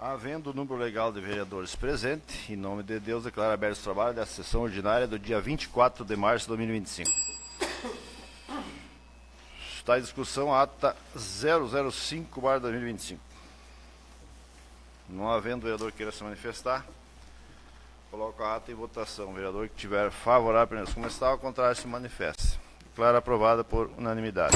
Havendo o número legal de vereadores presente, em nome de Deus, declaro aberto o trabalho da sessão ordinária do dia 24 de março de 2025. Está em discussão a ata 005/2025. Não havendo vereador que queira se manifestar, coloco a ata em votação. O vereador que tiver favorável, permaneça como está, ao contrário, se manifeste. Declaro aprovada por unanimidade.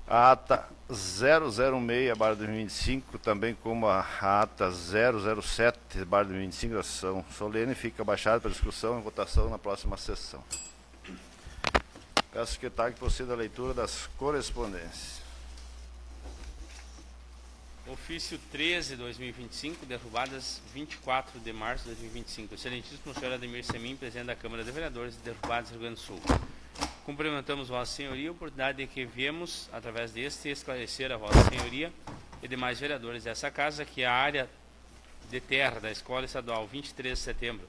A ata 006/2025, também como a ata 007/2025, da sessão solene, fica baixada para discussão e votação na próxima sessão. Peço ao secretário que proceda a leitura das correspondências. Ofício 13/2025, derrubadas 24 de março de 2025. Excelentíssimo senhor Ademir Semin, presidente da Câmara de Vereadores, derrubadas Rio Grande do Sul. Cumprimentamos Vossa Senhoria a oportunidade de que viemos, através deste, esclarecer a Vossa Senhoria e demais vereadores dessa casa que a área de terra da Escola Estadual 23 de Setembro,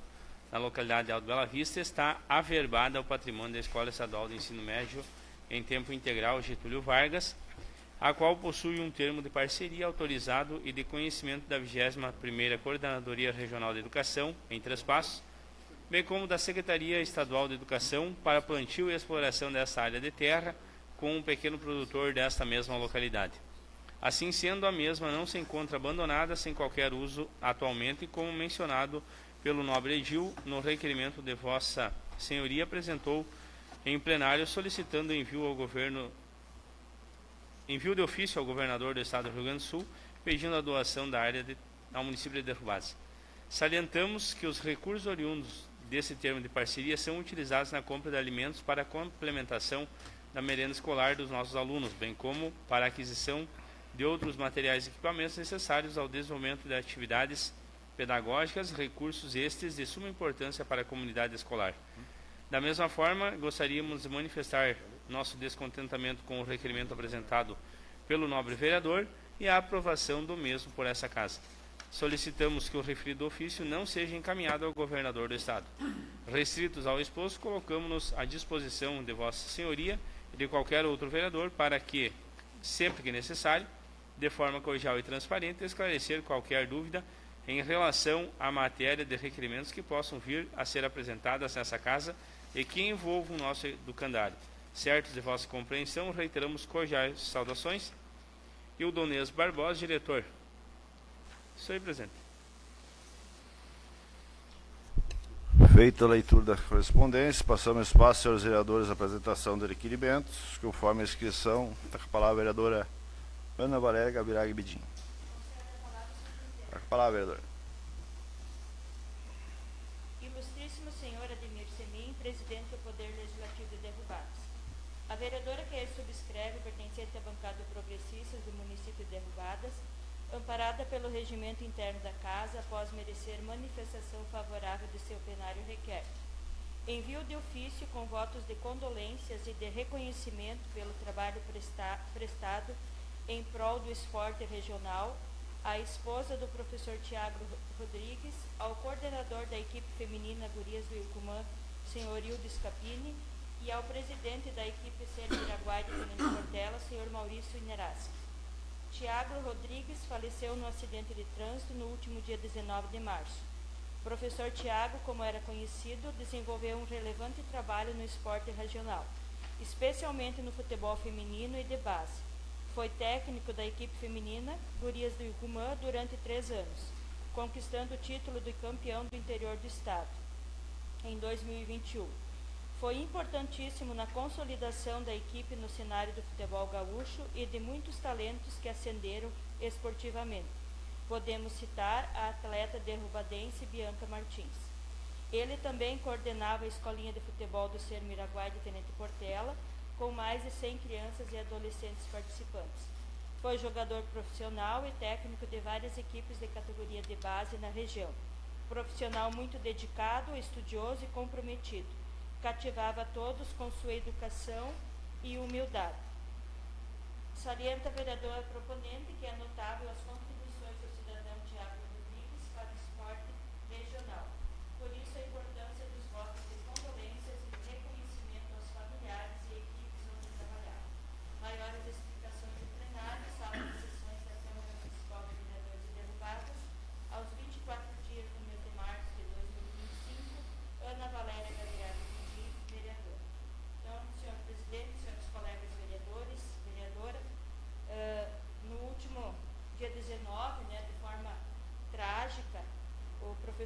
na localidade de Alto Bela Vista, está averbada ao patrimônio da Escola Estadual de Ensino Médio em tempo integral Getúlio Vargas, a qual possui um termo de parceria autorizado e de conhecimento da 21ª Coordenadoria Regional de Educação, em Três Passos, bem como da Secretaria Estadual de Educação, para plantio e exploração dessa área de terra com um pequeno produtor desta mesma localidade. Assim sendo, a mesma não se encontra abandonada sem qualquer uso atualmente, como mencionado pelo nobre edil no requerimento de Vossa Senhoria, apresentou em plenário solicitando envio de ofício ao governador do Estado do Rio Grande do Sul, pedindo a doação da área ao município de Derrubadas. Salientamos que os recursos oriundos desse termo de parceria são utilizados na compra de alimentos para a complementação da merenda escolar dos nossos alunos, bem como para a aquisição de outros materiais e equipamentos necessários ao desenvolvimento de atividades pedagógicas, recursos estes de suma importância para a comunidade escolar. Da mesma forma, gostaríamos de manifestar nosso descontentamento com o requerimento apresentado pelo nobre vereador e a aprovação do mesmo por essa casa. Solicitamos que o referido ofício não seja encaminhado ao governador do Estado. Restritos ao exposto, colocamos-nos à disposição de Vossa Senhoria e de qualquer outro vereador para que, sempre que necessário, de forma cordial e transparente, esclarecer qualquer dúvida em relação à matéria de requerimentos que possam vir a ser apresentadas nessa casa e que envolvam o nosso educandário. Certos de vossa compreensão, reiteramos cordiais saudações. E o Donês Barbosa, diretor. Senhor presidente. Feita a leitura da correspondência, passamos espaço, senhores vereadores, à apresentação de requerimentos. Conforme a inscrição, está com a palavra a vereadora Ana Valéria Gabiraga Bidim. Está com a palavra, vereadora. Ilustríssimo senhor Ademir Semin, presidente do Poder Legislativo de Derrubadas. A vereadora que a subscreve, pertencente à bancada progressista do município de Derrubadas, amparada pelo regimento interno da Casa, após merecer manifestação favorável de seu plenário, requer envio de ofício com votos de condolências e de reconhecimento pelo trabalho prestado em prol do esporte regional à esposa do professor Tiago Rodrigues, ao coordenador da equipe feminina Gurias do Ilcumã, senhor Hildo Scapini, e ao presidente da equipe Sermiraguai de Tenente Portela, senhor Maurício Inerassi. Tiago Rodrigues faleceu no acidente de trânsito no último dia 19 de março. O professor Tiago, como era conhecido, desenvolveu um relevante trabalho no esporte regional, especialmente no futebol feminino e de base. Foi técnico da equipe feminina Gurias do Ilcumã durante 3 anos, conquistando o título de campeão do interior do estado em 2021. Foi importantíssimo na consolidação da equipe no cenário do futebol gaúcho e de muitos talentos que ascenderam esportivamente. Podemos citar a atleta derrubadense Bianca Martins. Ele também coordenava a escolinha de futebol do Sermiraguai de Tenente Portela, com mais de 100 crianças e adolescentes participantes. Foi jogador profissional e técnico de várias equipes de categoria de base na região. Profissional muito dedicado, estudioso e comprometido. Cativava a todos com sua educação e humildade. Salienta a vereadora proponente que é notável as contribuições do cidadão Tiago Rodrigues para o esporte regional. Por isso, a importância dos votos de condolências e de reconhecimento aos familiares e equipes onde trabalharam. Maiores explicações do plenário, sala de sessões da Câmara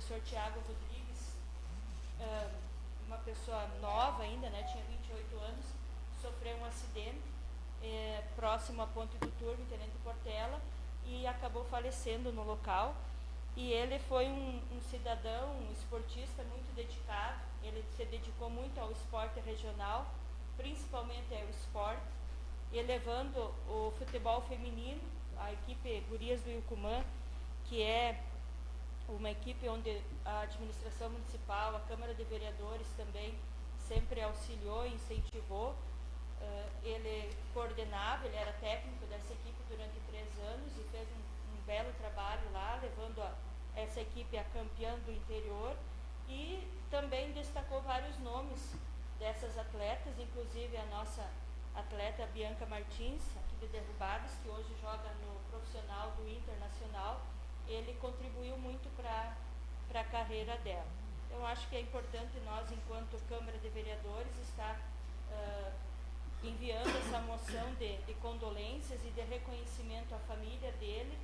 professor Tiago Rodrigues, uma pessoa nova ainda, né, tinha 28 anos, sofreu um acidente próximo à Ponte do Turvo, em Tenente Portela, e acabou falecendo no local. E ele foi um cidadão, um esportista muito dedicado. Ele se dedicou muito ao esporte regional, principalmente ao esporte, elevando o futebol feminino, a equipe Gurias do Yucumã, que é uma equipe onde a administração municipal, a Câmara de Vereadores também sempre auxiliou e incentivou. Ele coordenava, ele era técnico dessa equipe durante 3 anos e fez um belo trabalho lá, levando essa equipe a campeã do interior, e também destacou vários nomes dessas atletas, inclusive a nossa atleta Bianca Martins, aqui de Derrubadas, que hoje joga no profissional do Internacional. Ele contribuiu muito para a carreira dela. Eu acho que é importante nós, enquanto Câmara de Vereadores, estar enviando essa moção de condolências e de reconhecimento à família dele,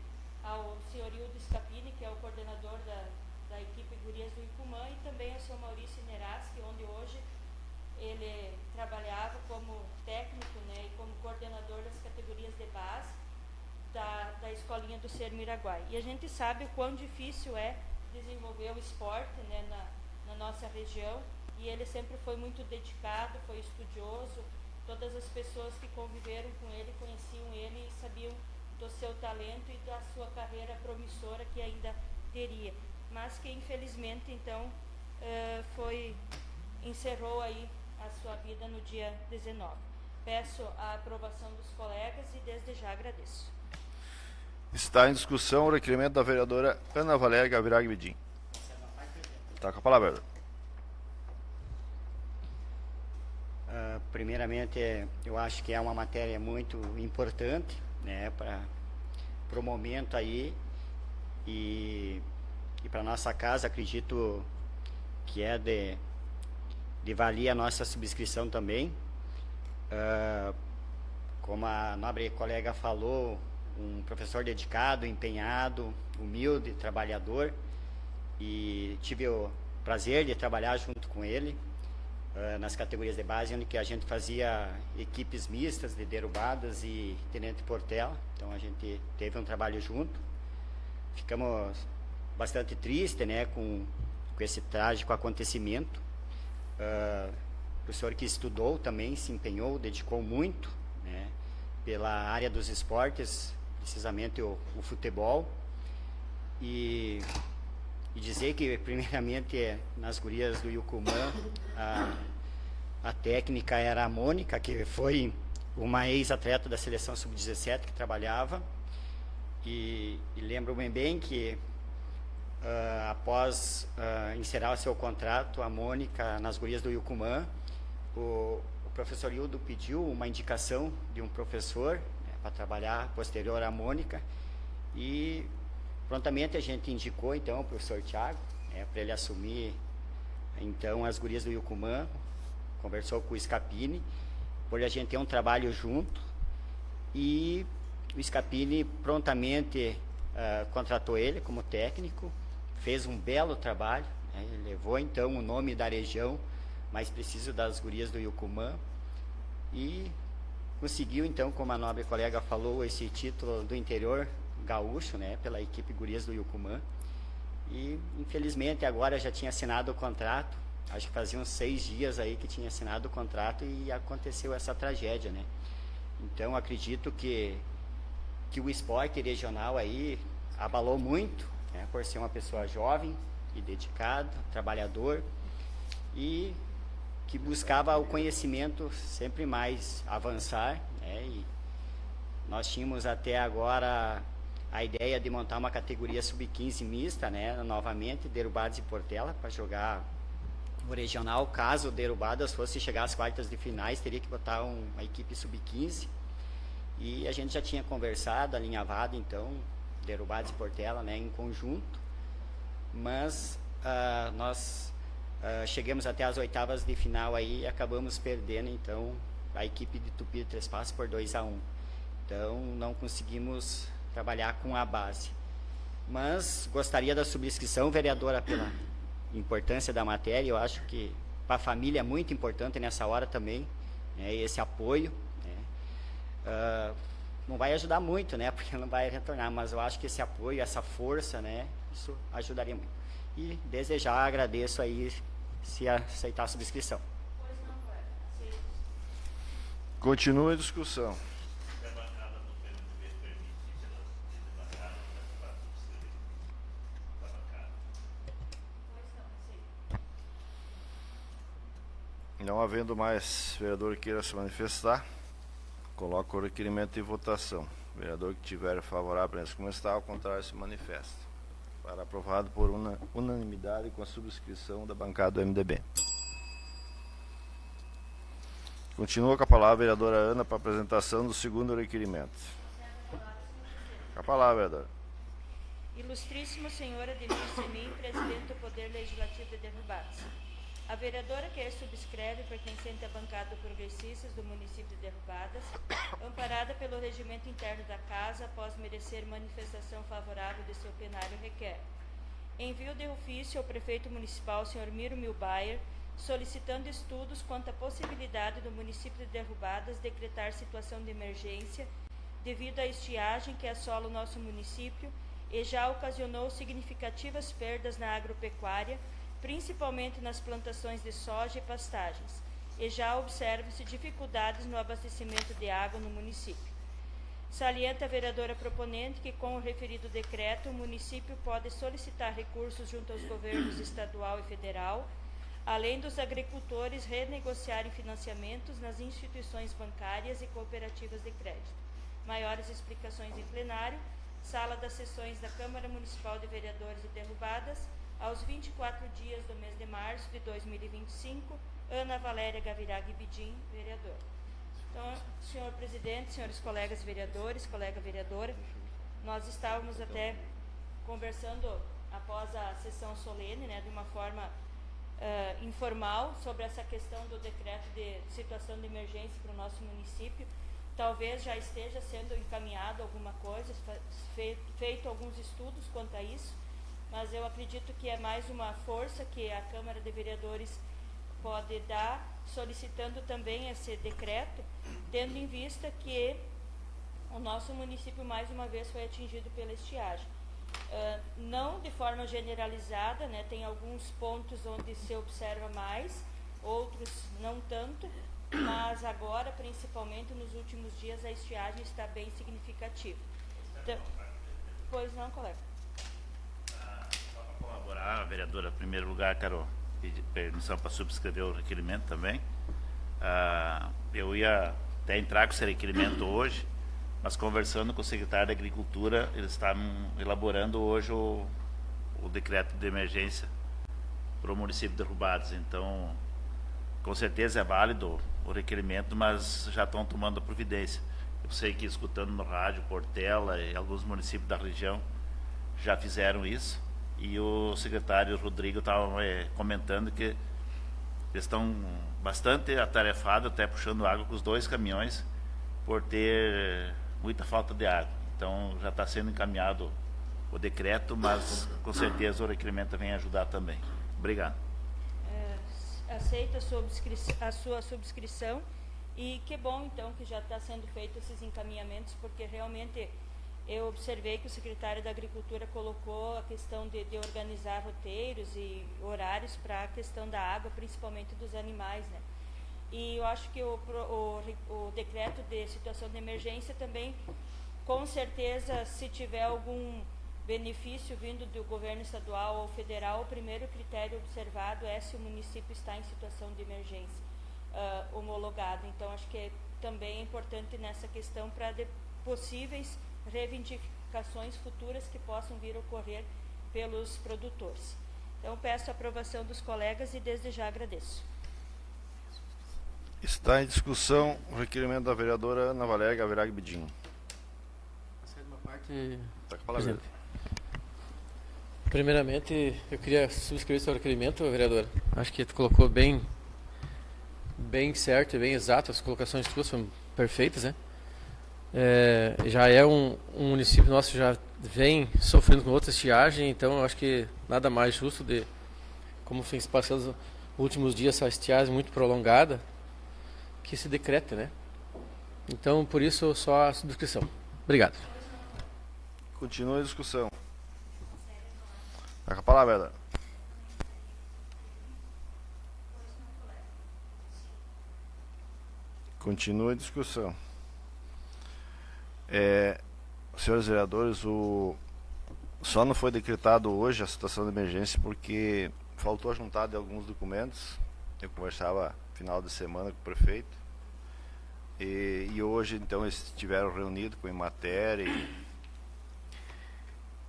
ao senhor Hildo Scapini, que é o coordenador da equipe Gurias do Yucumã, e também ao senhor Maurício Neraschi, onde hoje ele trabalhava como técnico, né, e como coordenador das categorias de base da escolinha do Ser Miraguai. E a gente sabe o quão difícil é desenvolver o esporte, né, na nossa região, e ele sempre foi muito dedicado, foi estudioso. Todas as pessoas que conviveram com ele, conheciam ele e sabiam do seu talento e da sua carreira promissora que ainda teria, mas que infelizmente então encerrou aí a sua vida no dia 19. Peço a aprovação dos colegas e desde já agradeço. Está em discussão o requerimento da vereadora Ana Valéria Gabirag Bidim. Está com a palavra, vereadora. Primeiramente, eu acho que é uma matéria muito importante, né, para o momento aí, e para nossa casa, acredito que é de valer a nossa subscrição também. Como a nobre colega falou, um professor dedicado, empenhado, humilde, trabalhador, e tive o prazer de trabalhar junto com ele nas categorias de base, onde que a gente fazia equipes mistas de Derrubadas e Tenente Portela. Então a gente teve um trabalho junto. Ficamos bastante tristes, né, com esse trágico acontecimento. O professor que estudou também, se empenhou, dedicou muito, né, pela área dos esportes, precisamente o futebol. E dizer que, primeiramente, nas Gurias do Yucumã, a técnica era a Mônica, que foi uma ex-atleta da seleção sub-17 que trabalhava, e lembro bem que após encerrar o seu contrato, a Mônica, nas Gurias do Yucumã, o professor Hildo pediu uma indicação de um professor, né, para trabalhar posterior à Mônica, e prontamente a gente indicou então o professor Tiago, né, para ele assumir então as Gurias do Yucumã. Conversou com o Scapini, por a gente ter um trabalho junto, e o Scapini prontamente contratou ele como técnico, fez um belo trabalho, né, ele levou então o nome da região mais preciso das Gurias do Yucumã, e conseguiu então, como a nobre colega falou, esse título do interior gaúcho, né, pela equipe Gurias do Yucumã. E infelizmente agora já tinha assinado o contrato, acho que fazia uns 6 dias aí que tinha assinado o contrato, e aconteceu essa tragédia, né. Então acredito que o esporte regional aí abalou muito, né, por ser uma pessoa jovem e dedicada, trabalhador, e que buscava o conhecimento sempre mais avançar, né. E nós tínhamos até agora a ideia de montar uma categoria sub-15 mista, né, novamente, Derrubadas e Portela, para jogar o regional. Caso o Derrubadas fosse chegar às quartas de finais, teria que botar uma equipe sub-15, e a gente já tinha conversado, alinhavado então Derrubadas e Portela, né, em conjunto, mas nós chegamos até as oitavas de final aí, e acabamos perdendo então a equipe de Tupi de Três Passos por 2-1. Então não conseguimos trabalhar com a base. mas gostaria da subscrição, vereadora, pela importância da matéria. Eu acho que para a família é muito importante nessa hora também, né, esse apoio, né. Não vai ajudar muito, né, porque não vai retornar, mas eu acho que esse apoio, essa força, né, isso ajudaria muito. E desde já agradeço aí se aceitar a subscrição. Continua a discussão. Não havendo mais vereador que queira se manifestar, coloco o requerimento em votação. O vereador que tiver favorável, como está, ao contrário, se manifesta. Para aprovado por unanimidade com a subscrição da bancada do MDB. Continua com a palavra a vereadora Ana para a apresentação do segundo requerimento. Com a palavra, vereadora. Ilustríssimo senhor Ademir Semin, presidente do Poder Legislativo de Derrubados. A vereadora que subscreve, pertencente à bancada do Progressistas do município de Derrubadas, amparada pelo regimento interno da Casa, após merecer manifestação favorável de seu plenário, requer envio de ofício ao prefeito municipal, Sr. Miro Milbayer, solicitando estudos quanto à possibilidade do município de Derrubadas decretar situação de emergência devido à estiagem que assola o nosso município e já ocasionou significativas perdas na agropecuária, principalmente nas plantações de soja e pastagens, e já observam-se dificuldades no abastecimento de água no município. Salienta a vereadora proponente que, com o referido decreto, o município pode solicitar recursos junto aos governos estadual e federal, além dos agricultores renegociarem financiamentos nas instituições bancárias e cooperativas de crédito. Maiores explicações em plenário, sala das sessões da Câmara Municipal de Vereadores de Derrubadas, aos 24 dias do mês de março de 2025, Ana Valéria Gavirag Bidim, vereadora. Então, senhor presidente, senhores colegas vereadores, colega vereadora, nós estávamos até conversando após a sessão solene, né, de uma forma informal, sobre essa questão do decreto de situação de emergência para o nosso município. Talvez já esteja sendo encaminhado alguma coisa, feito alguns estudos quanto a isso, mas eu acredito que é mais uma força que a Câmara de Vereadores pode dar, solicitando também esse decreto, tendo em vista que o nosso município mais uma vez foi atingido pela estiagem. Não de forma generalizada, né, tem alguns pontos onde se observa mais, outros não tanto, mas agora, principalmente nos últimos dias, a estiagem está bem significativa. Então, pois não, colega. Só para colaborar, vereadora, em primeiro lugar, quero pedir permissão para subscrever o requerimento também. Eu ia até entrar com esse requerimento hoje, mas conversando com o secretário da Agricultura, eles estavam elaborando hoje o decreto de emergência para o município de Derrubados. Então, com certeza é válido o requerimento, mas já estão tomando a providência. Eu sei que, escutando no rádio, Portela e alguns municípios da região já fizeram isso, e o secretário Rodrigo estava comentando que eles estão bastante atarefados, até puxando água com os 2 caminhões, por ter muita falta de água. Então já está sendo encaminhado o decreto, mas com certeza o requerimento vem ajudar também. Obrigado. Aceita a sua subscrição, e que bom então que já está sendo feito esses encaminhamentos, porque realmente eu observei que o secretário da Agricultura colocou a questão de organizar roteiros e horários para a questão da água, principalmente dos animais, né? E eu acho que o decreto de situação de emergência também, com certeza, se tiver algum benefício vindo do governo estadual ou federal, o primeiro critério observado é se o município está em situação de emergência homologado. Então, acho que também é importante nessa questão para possíveis reivindicações futuras que possam vir a ocorrer pelos produtores. Então, peço a aprovação dos colegas e desde já agradeço. Está em discussão o requerimento da vereadora Ana Valéria Gavirag Bidim. Está com a palavra. Primeiramente, eu queria subscrever seu requerimento, vereador. Acho que tu colocou bem certo e bem exato, as colocações tuas são perfeitas, né? Já é um município nosso vem sofrendo com outra estiagem, então eu acho que nada mais justo de, como vem se passando os últimos dias, essa estiagem muito prolongada, que se decrete, né? Então, por isso, só a subscrição. Obrigado. Continua a discussão. Tá com a palavra, Eduardo. Continua a discussão. Senhores vereadores, só não foi decretado hoje a situação de emergência porque faltou a juntada de alguns documentos. Eu conversava final de semana com o prefeito. E hoje, então, eles estiveram reunidos com a Emater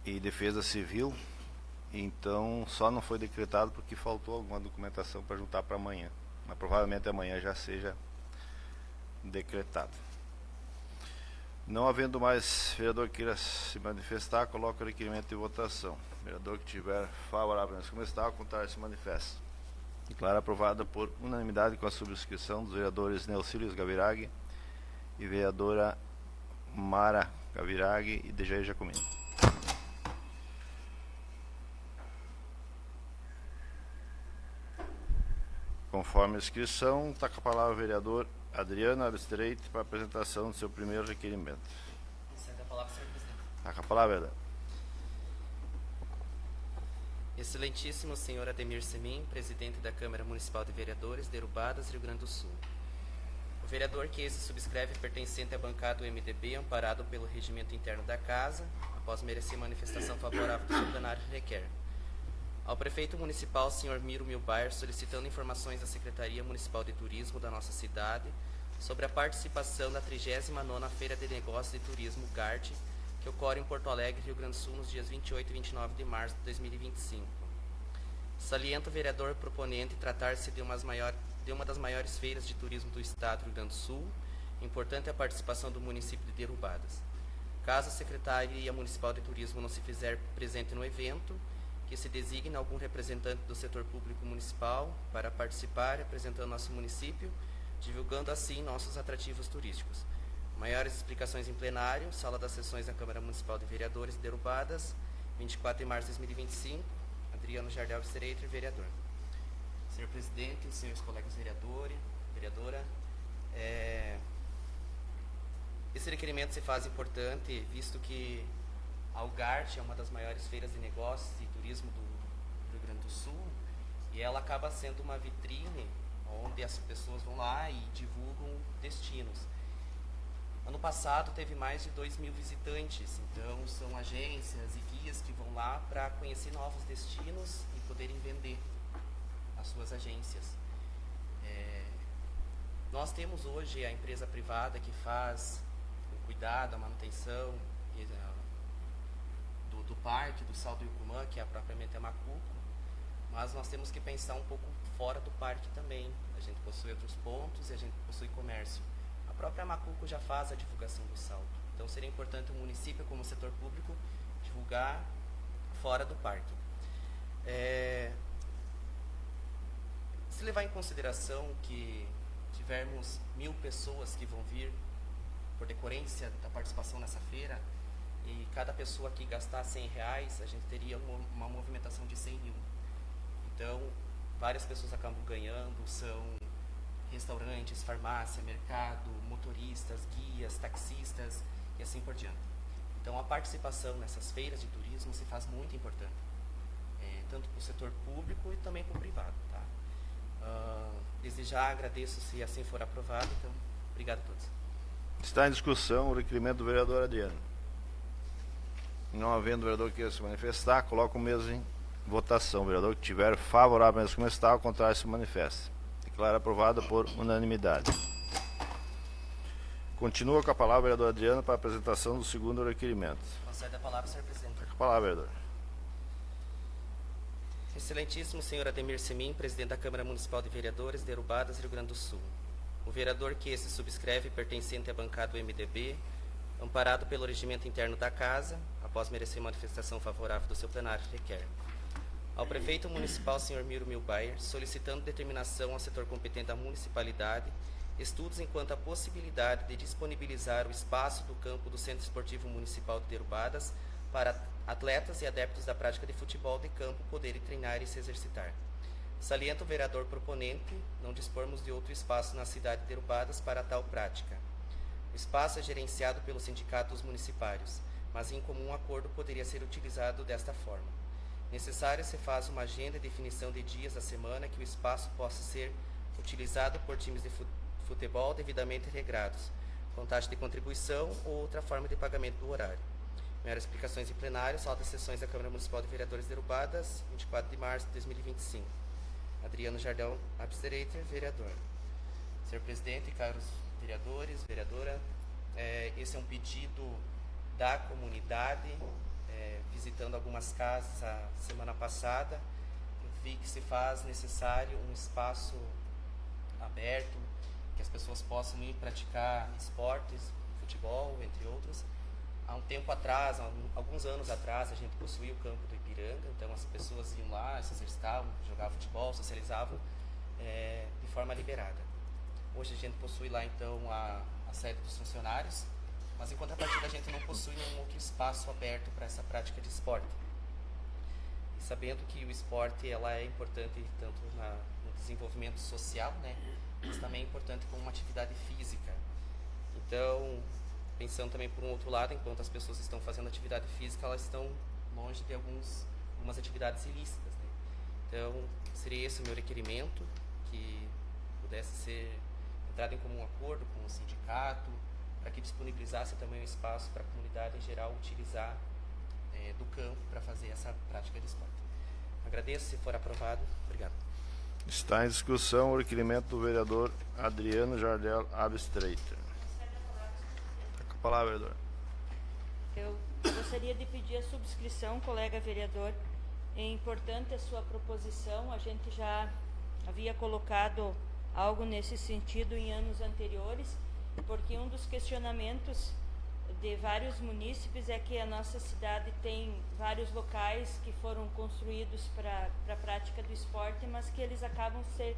e Defesa Civil. Então, só não foi decretado porque faltou alguma documentação para juntar para amanhã. Mas provavelmente amanhã já seja decretado. Não havendo mais vereador que queira se manifestar, coloco o requerimento de votação. Vereador que tiver favorável nesse como está, ao contrário, se manifesta. Declara aprovada por unanimidade com a subscrição dos vereadores Neucílios Gaviraghi e vereadora Mara Gaviraghi e Dejair Jacomini. Conforme a inscrição, está com a palavra o vereador Adriano Abstreite para a apresentação do seu primeiro requerimento. Está com a palavra, vereador. Excelentíssimo senhor Ademir Semin, presidente da Câmara Municipal de Vereadores de Erubadas, Rio Grande do Sul. O vereador que esse subscreve pertencente à bancada do MDB, amparado pelo regimento interno da Casa, após merecer manifestação favorável do seu plenário, requer ao prefeito municipal, senhor Miro Milbayer, solicitando informações da Secretaria Municipal de Turismo da nossa cidade sobre a participação da 39ª Feira de Negócios de Turismo GART, que ocorre em Porto Alegre, Rio Grande do Sul, nos dias 28 e 29 de março de 2025. Salienta o vereador proponente tratar-se de uma das maiores feiras de turismo do estado do Rio Grande do Sul, importante a participação do município de Erubadas. Caso a Secretaria Municipal de Turismo não se fizer presente no evento, que se designe algum representante do setor público municipal para participar, representando nosso município, divulgando assim nossos atrativos turísticos. Maiores explicações em plenário, Sala das Sessões da Câmara Municipal de Vereadores de Erubadas, 24 de março de 2025, Adriano Jardel Streiter, vereador. Senhor presidente, senhores colegas vereadora, esse requerimento se faz importante, visto que a UGART é uma das maiores feiras de negócios e turismo do Rio Grande do Sul, e ela acaba sendo uma vitrine onde as pessoas vão lá e divulgam destinos. Ano passado teve mais de 2.000 visitantes, então são agências e guias que vão lá para conhecer novos destinos e poderem vender as suas agências. Nós temos hoje a empresa privada que faz o cuidado, a manutenção do parque, do Salto Yucumã, que é propriamente a Macuco, mas nós temos que pensar um pouco fora do parque também. A gente possui outros pontos e a gente possui comércio. A própria Macuco já faz a divulgação do salto. Então seria importante o município, como setor público, divulgar fora do parque. Se levar em consideração que tivermos 1.000 pessoas que vão vir por decorrência da participação nessa feira, e cada pessoa aqui gastar R$100, a gente teria uma movimentação de 100 mil. Então, várias pessoas acabam ganhando, são restaurantes, farmácia, mercado, motoristas, guias, taxistas e assim por diante. Então, a participação nessas feiras de turismo se faz muito importante, tanto para o setor público e também para o privado. Tá? Desde já agradeço se assim for aprovado, então, obrigado a todos. Está em discussão o requerimento do vereador Adriano. Não havendo vereador que queira se manifestar, coloco o mesmo em votação. O vereador que tiver favorável mesmo como está, ao contrário, se manifesta. Declara aprovada por unanimidade. Continua com a palavra o vereador Adriano para a apresentação do segundo requerimento. Concede a palavra, senhor presidente. Com a palavra, vereador. Excelentíssimo senhor Ademir Semin, presidente da Câmara Municipal de Vereadores de Erubadas, Rio Grande do Sul. O vereador que esse subscreve, pertencente à bancada do MDB, amparado pelo regimento interno da Casa, após merecer manifestação favorável do seu plenário, requer ao prefeito municipal, senhor Miro Milbayer, solicitando determinação ao setor competente da municipalidade, estudos enquanto a possibilidade de disponibilizar o espaço do campo do Centro Esportivo Municipal de Erubadas para atletas e adeptos da prática de futebol de campo poderem treinar e se exercitar. Salienta o vereador proponente não dispormos de outro espaço na cidade de Derubadas para tal prática. O espaço é gerenciado pelos sindicatos municipários, mas em comum acordo poderia ser utilizado desta forma. Necessário se faz uma agenda e definição de dias da semana que o espaço possa ser utilizado por times de futebol devidamente regrados, com taxa de contribuição ou outra forma de pagamento do horário. Maiores explicações em plenário, sala das sessões da Câmara Municipal de Vereadores de Derubadas, 24 de março de 2025. Adriano Jardel Abstreiter, vereador. Senhor presidente, caros vereadores, vereadora, esse é um pedido da comunidade, visitando algumas casas a semana passada, eu vi que se faz necessário um espaço aberto, que as pessoas possam ir praticar esportes, futebol, entre outros. Há um tempo atrás, alguns anos atrás, a gente possuía o campo do Ipiranga, então as pessoas iam lá, se exercitavam, jogavam futebol, socializavam de forma liberada. Hoje a gente possui lá então a sede dos funcionários, mas em contrapartida a gente não possui nenhum outro espaço aberto para essa prática de esporte. E sabendo que o esporte ela é importante tanto no desenvolvimento social, né, mas também é importante como uma atividade física. Então, pensando também por um outro lado, enquanto as pessoas estão fazendo atividade física, elas estão longe de algumas atividades ilícitas, né? Então, seria esse o meu requerimento, que pudesse ser entrado em comum acordo com o sindicato, para que disponibilizasse também um espaço para a comunidade em geral utilizar do campo para fazer essa prática de esporte. Agradeço, se for aprovado. Obrigado. Está em discussão o requerimento do vereador Adriano Jardel Abstreiter. Está com a palavra, vereador. Eu gostaria de pedir a subscrição, colega vereador. É importante a sua proposição. A gente já havia colocado algo nesse sentido em anos anteriores, porque um dos questionamentos de vários munícipes é que a nossa cidade tem vários locais que foram construídos para a prática do esporte, mas que eles acabam ser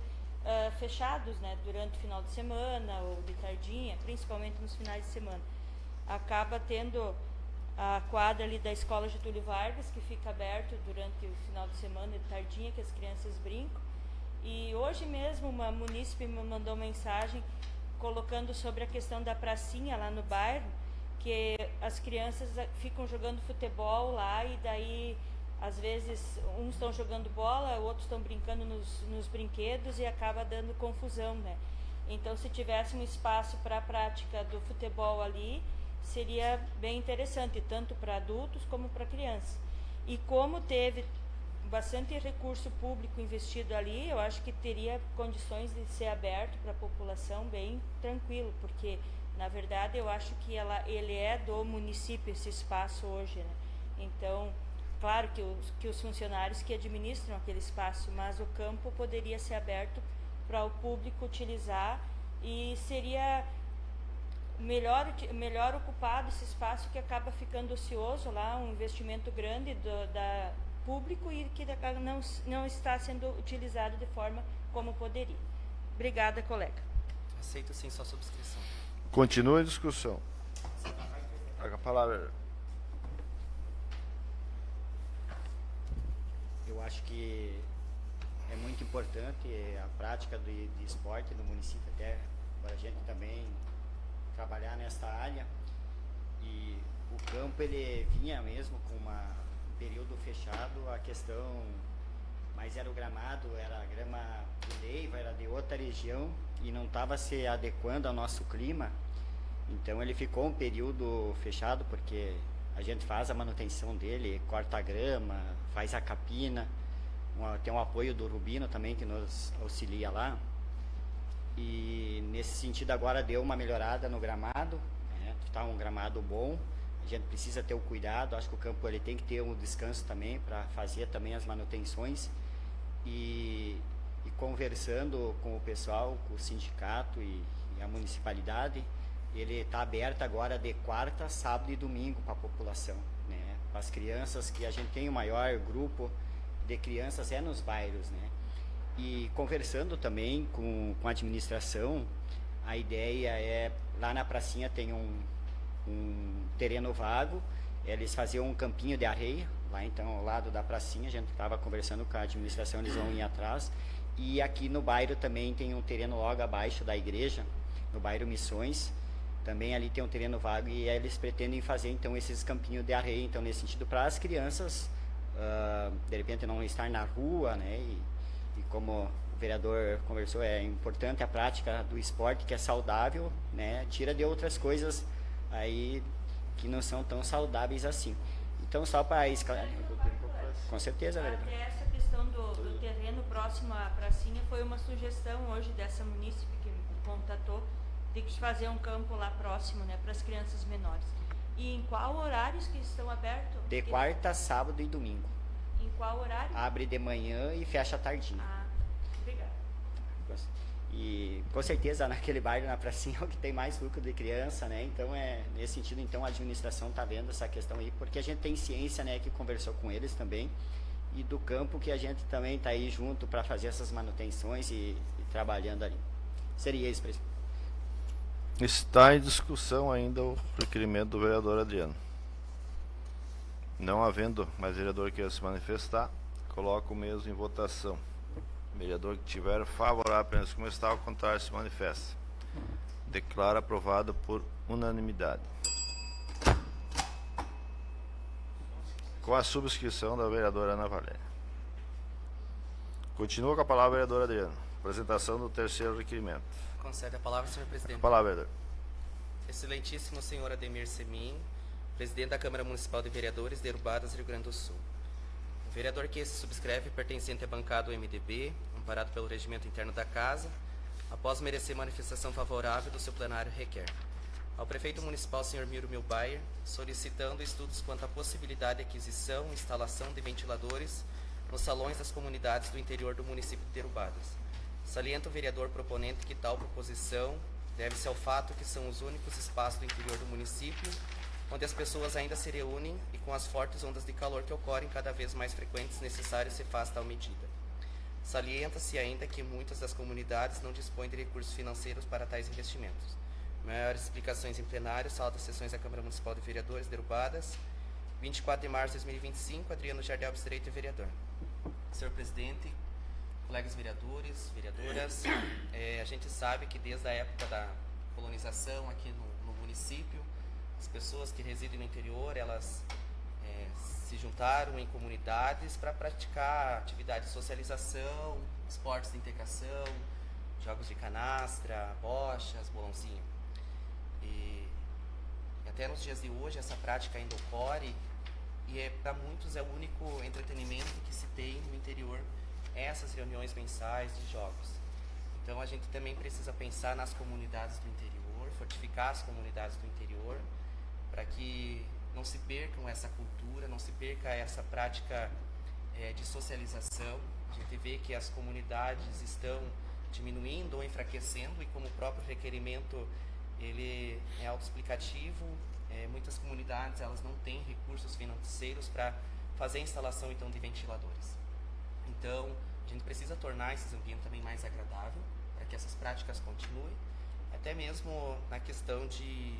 fechados, né, durante o final de semana ou de tardinha, principalmente nos finais de semana. Acaba tendo a quadra ali da Escola Getúlio Vargas, que fica aberto durante o final de semana e de tardinha, que as crianças brincam. E hoje mesmo uma munícipe me mandou mensagem colocando sobre a questão da pracinha lá no bairro, que as crianças ficam jogando futebol lá e daí, às vezes, uns estão jogando bola, outros estão brincando nos brinquedos e acaba dando confusão, né? Então, se tivesse um espaço para a prática do futebol ali, seria bem interessante, tanto para adultos como para crianças. E como teve bastante recurso público investido ali, eu acho que teria condições de ser aberto para a população bem tranquilo, porque na verdade eu acho que ele é do município esse espaço hoje, né? Então, claro que os funcionários que administram aquele espaço, mas o campo poderia ser aberto para o público utilizar e seria melhor ocupado esse espaço que acaba ficando ocioso lá, um investimento grande da público e que não está sendo utilizado de forma como poderia. Obrigada, colega. Aceito sim sua subscrição. Continua a discussão. A palavra. Eu acho que é muito importante a prática de esporte no município, até para a gente também trabalhar nesta área. E o campo ele vinha mesmo com um período fechado, a questão, mas era o gramado, era a grama de Leiva, era de outra região e não estava se adequando ao nosso clima, então ele ficou um período fechado, porque a gente faz a manutenção dele, corta a grama, faz a capina, tem um apoio do Rubino também que nos auxilia lá, e nesse sentido agora deu uma melhorada no gramado, né? Está um gramado bom. A gente precisa ter o cuidado, acho que o campo ele tem que ter um descanso também para fazer também as manutenções e conversando com o pessoal, com o sindicato e a municipalidade, ele está aberto agora de quarta, sábado e domingo para a população, né? Para as crianças, que a gente tem o maior grupo de crianças nos bairros, né? E conversando também com a administração, a ideia é, lá na pracinha tem um terreno vago eles faziam um campinho de areia, lá então ao lado da pracinha, a gente estava conversando com a administração, eles vão ir atrás. E aqui no bairro também tem um terreno logo abaixo da igreja, no bairro Missões, também ali tem um terreno vago e eles pretendem fazer então esses campinhos de areia, então nesse sentido para as crianças, de repente não estar na rua, né? E como o vereador conversou, é importante a prática do esporte que é saudável, né? Tira de outras coisas aí que não são tão saudáveis assim. Então só para esclarecer, com certeza, vereador. Até essa questão do terreno próximo à pracinha foi uma sugestão hoje dessa munícipe que me contatou de que fazer um campo lá próximo, né, para as crianças menores. E em qual horários que estão abertos? De quarta, sábado e domingo. Em qual horário? Abre de manhã e fecha tardinho. Ah, obrigada. E com certeza naquele bairro, na pracinha, é o que tem mais lucro de criança, né? Então nesse sentido, então a administração está vendo essa questão aí, porque a gente tem ciência, né, que conversou com eles também, e do campo que a gente também está aí junto para fazer essas manutenções e trabalhando ali. Seria isso, presidente. Está em discussão ainda o requerimento do vereador Adriano. Não havendo mais vereador que queira se manifestar, coloco o mesmo em votação. Vereador que tiver favorável apenas como está, ao contrário se manifesta. Declaro aprovado por unanimidade. Com a subscrição da vereadora Ana Valéria. Continua com a palavra, vereador Adriano. Apresentação do terceiro requerimento. Concede a palavra, senhor A presidente. palavra, vereador. Excelentíssimo senhor Ademir Semin, presidente da Câmara Municipal de Vereadores de Urubadas, Rio Grande do Sul. O vereador que se subscreve, pertencente à bancada do MDB, amparado pelo regimento interno da Casa, após merecer manifestação favorável do seu plenário, requer ao prefeito municipal, senhor Miro Milbayer, solicitando estudos quanto à possibilidade de aquisição e instalação de ventiladores nos salões das comunidades do interior do município de Urubadas. Salienta o vereador proponente que tal proposição deve-se ao fato que são os únicos espaços do interior do município onde as pessoas ainda se reúnem e com as fortes ondas de calor que ocorrem cada vez mais frequentes, necessário se faz tal medida. Salienta-se ainda que muitas das comunidades não dispõem de recursos financeiros para tais investimentos. Maiores explicações em plenário, sala das sessões da Câmara Municipal de Vereadores de Urubadas, 24 de março de 2025, Adriano Jardel Abstreito, vereador. Senhor presidente, colegas vereadores, vereadoras, a gente sabe que desde a época da colonização aqui no município, as pessoas que residem no interior, elas se juntaram em comunidades para praticar atividades de socialização, esportes de integração, jogos de canastra, bochas, bolãozinho. E até nos dias de hoje essa prática ainda ocorre e para muitos é o único entretenimento que se tem no interior, essas reuniões mensais de jogos. Então a gente também precisa pensar nas comunidades do interior, fortificar as comunidades do interior, para que não se percam essa cultura, não se perca essa prática de socialização. A gente vê que as comunidades estão diminuindo ou enfraquecendo e como o próprio requerimento ele é autoexplicativo, muitas comunidades elas não têm recursos financeiros para fazer a instalação então de ventiladores. Então a gente precisa tornar esse ambiente também mais agradável para que essas práticas continuem, até mesmo na questão de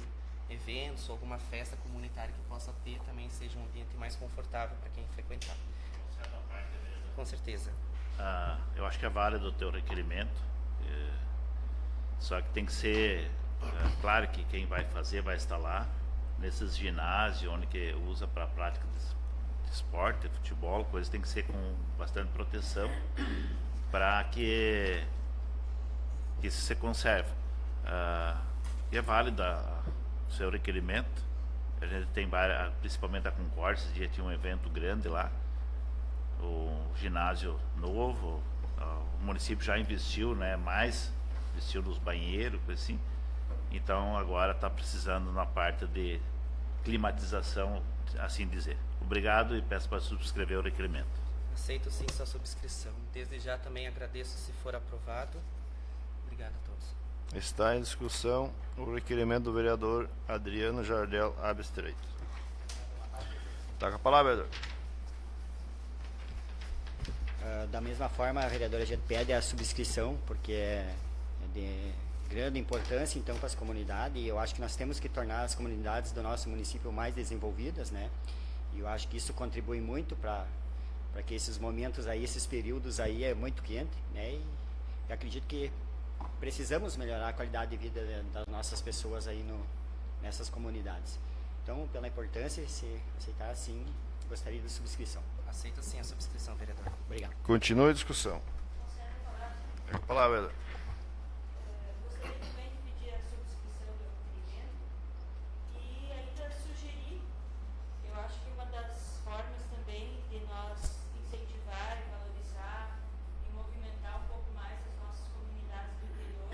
eventos ou alguma festa comunitária que possa ter também seja um ambiente mais confortável para quem frequentar. Com certeza. Eu acho que é válido o teu requerimento, só que tem que ser claro que quem vai fazer vai instalar nesses ginásios onde que usa para prática de esporte, de futebol, coisas tem que ser com bastante proteção para que isso se conserve. E é válido o seu requerimento. A gente tem várias, principalmente a Concórdia, esse dia tinha um evento grande lá, o ginásio novo, o município já investiu, né, investiu nos banheiros, coisa assim. Então agora está precisando na parte de climatização, assim dizer. Obrigado e peço para subscrever o requerimento. Aceito sim sua subscrição. Desde já também agradeço se for aprovado. Obrigado a todos. Está em discussão o requerimento do vereador Adriano Jardel Abstreito. Está com a palavra, vereador. Da mesma forma, a vereadora, a gente pede a subscrição, porque é de grande importância, então, para as comunidades, e eu acho que nós temos que tornar as comunidades do nosso município mais desenvolvidas, né? E eu acho que isso contribui muito para que esses momentos aí, esses períodos aí é muito quente, né? E eu acredito que precisamos melhorar a qualidade de vida das nossas pessoas aí nessas comunidades. Então, pela importância, se aceitar, sim, gostaria de subscrição. Aceito sim a subscrição, vereador. Obrigado. Continue a discussão. Com a palavra, vereador. Gostaria também de pedir a subscrição do requerimento e ainda sugerir, eu acho que uma das formas também de nós incentivar e valorizar e movimentar um pouco mais as nossas comunidades do interior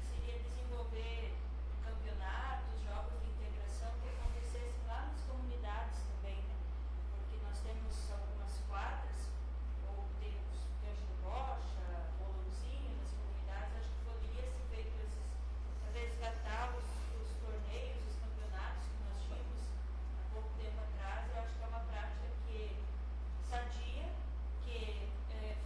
seria desenvolver campeonatos, jogos de integração que acontecessem lá nas comunidades também, né? Porque nós temos algumas quadras, ou temos cancha de bocha, bolãozinho nas comunidades, acho que poderia ser feito resgatar os torneios, os campeonatos que nós tínhamos há pouco tempo atrás. Eu acho que é uma prática que sadia, que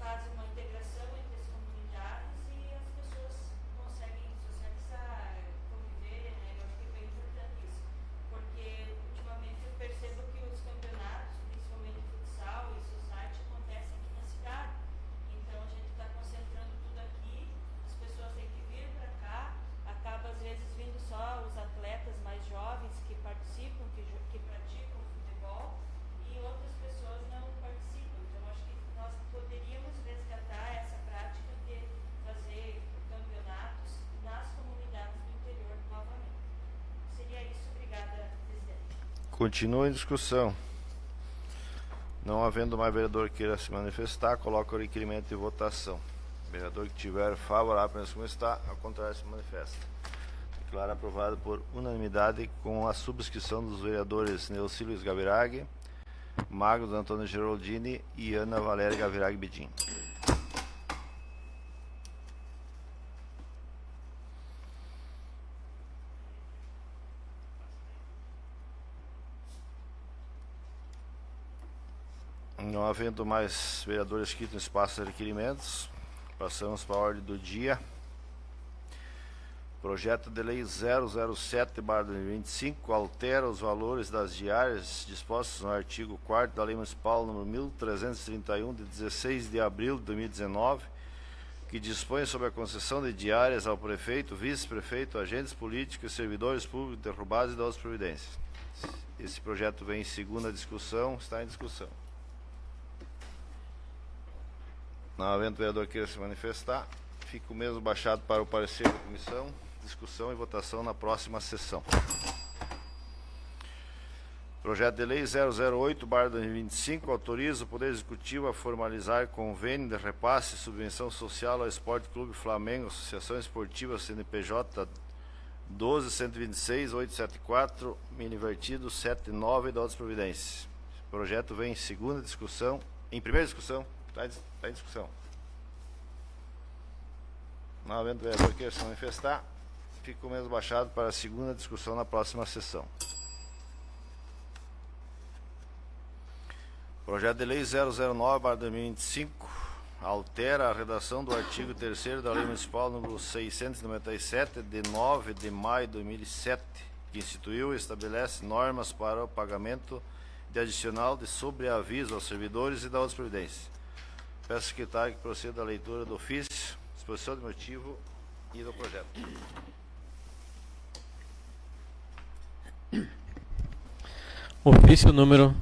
faz uma integração entre as comunidades e as pessoas conseguem socializar, conviver, né? Eu acho que é bem importante isso, porque ultimamente eu percebo que os campeonatos, principalmente futsal e society, acontecem aqui na cidade. Então a gente está concentrando tudo aqui, as pessoas têm que vir para cá, acaba às vezes vindo só os atletas mais jovens que participam, que praticam futebol, e outras pessoas não participam. Então acho que nós poderíamos resgatar essa prática de fazer campeonatos nas comunidades do interior novamente. Seria isso. Obrigada, presidente. Continua em discussão. Não havendo mais vereador que queira se manifestar, coloca o requerimento em votação. Vereador que tiver favorável, como está, ao contrário, se manifesta. Declara aprovado por unanimidade com a subscrição dos vereadores Neucílio Gabirag, Magos Antônio Geraldini e Ana Valéria Gabirag Bidim. Não havendo mais vereadores inscritos no espaço de requerimentos, passamos para a ordem do dia. Projeto de Lei 007/2025 altera os valores das diárias dispostos no artigo 4º da Lei Municipal nº 1331, de 16 de abril de 2019, que dispõe sobre a concessão de diárias ao prefeito, vice-prefeito, agentes políticos e servidores públicos derrubados e da outras providências. Esse projeto vem em segunda discussão, está em discussão. Não havendo vereador queira se manifestar, fica o mesmo baixado para o parecer da comissão, discussão e votação na próxima sessão. Projeto de Lei 008/2025 autoriza o Poder Executivo a formalizar convênio de repasse e subvenção social ao Esporte Clube Flamengo, Associação Esportiva CNPJ 12.126.874, mini-vertido 7.9 e da outras providências. Esse projeto vem em segunda discussão, em primeira discussão, está em discussão. Não havendo vereador que queira se manifestar, fica o mesmo baixado para a segunda discussão na próxima sessão. Projeto de Lei 009/2025 altera a redação do artigo 3º da Lei Municipal número 697, de 9 de maio de 2007, que instituiu e estabelece normas para o pagamento de adicional de sobreaviso aos servidores e da outras providências. Peço ao secretário que proceda à leitura do ofício, exposição de motivo e do projeto. Ofício número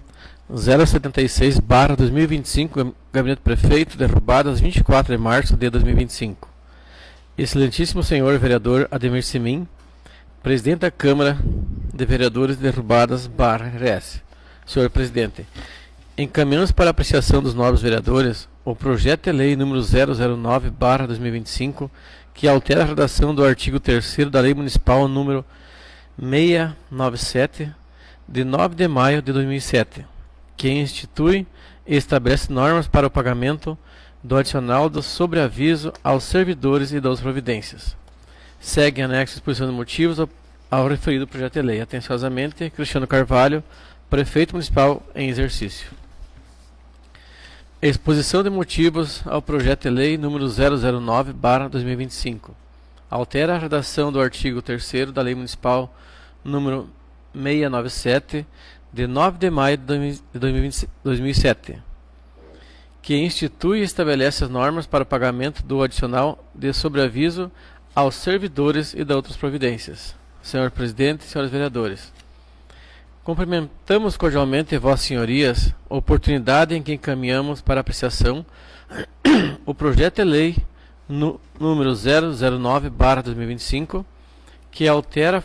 076/2025, Gabinete do Prefeito, derrubadas 24 de março de 2025. Excelentíssimo senhor vereador Ademir Semin, presidente da Câmara de Vereadores derrubadas /RS. Senhor presidente, encaminhamos para apreciação dos nobres vereadores o projeto de lei número 009/2025, que altera a redação do artigo 3º da Lei Municipal número 697, de 9 de maio de 2007, que institui e estabelece normas para o pagamento do adicional do sobreaviso aos servidores e das providências. Segue em anexo a exposição de motivos ao referido projeto de lei. Atenciosamente, Cristiano Carvalho, Prefeito Municipal em exercício. Exposição de motivos ao projeto de lei número 009/2025. altera a redação do artigo 3º da Lei Municipal número 697, de 9 de maio de 2007, que institui e estabelece as normas para o pagamento do adicional de sobreaviso aos servidores e da outras providências. Senhor Presidente, senhores vereadores, cumprimentamos cordialmente Vossas Senhorias a oportunidade em que encaminhamos para apreciação o projeto de lei número 009/2025, que altera